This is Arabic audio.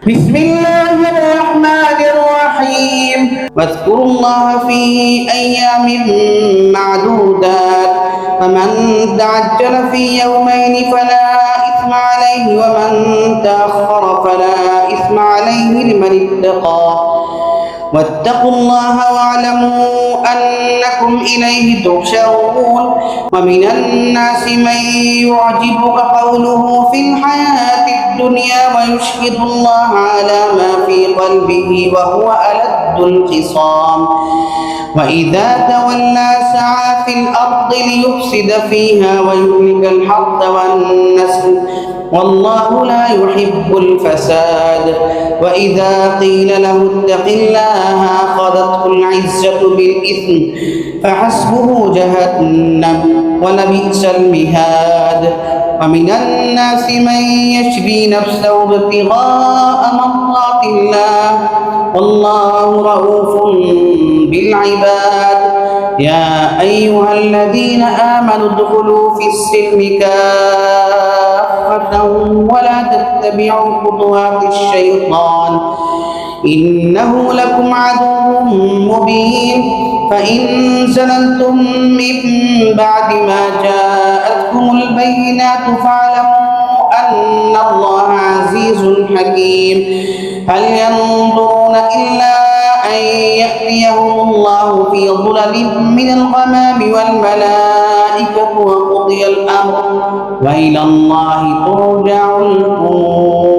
بسم الله الرحمن الرحيم واذكروا الله في أيام معدودات فمن تعجل في يومين فلا إثم عليه ومن تأخر فلا إثم عليه لمن اتقى واتقوا الله واعلموا أنكم إليه تحشرون ومن الناس من يعجبك قوله في الحياة الدنيا ويشهد الله على ما في قلبه وهو ألد الخصام وإذا تولى سعى في الأرض ليفسد فيها ويهلك الحرث والنسل والله لا يحب الفساد وإذا قيل له اتق الله أخذته العزة بالإثم فحسبه جهنم ولبئس المهاد ومن الناس من يشري نفسه ابتغاء مرضات الله والله رؤوف بالعباد يا أيها الذين آمنوا ادخلوا في السلم كافة ولا تتبعوا خطوات الشيطان إنه لكم عدو مبين فإن زللتم من بعد ما جاءتكم البينات فاعلموا أن الله عزيز حكيم هل ينظرون إلا أن يأتيهم الله في ظلل من الغمام والملائكة وقضي الأمر وإلى الله ترجع الأمور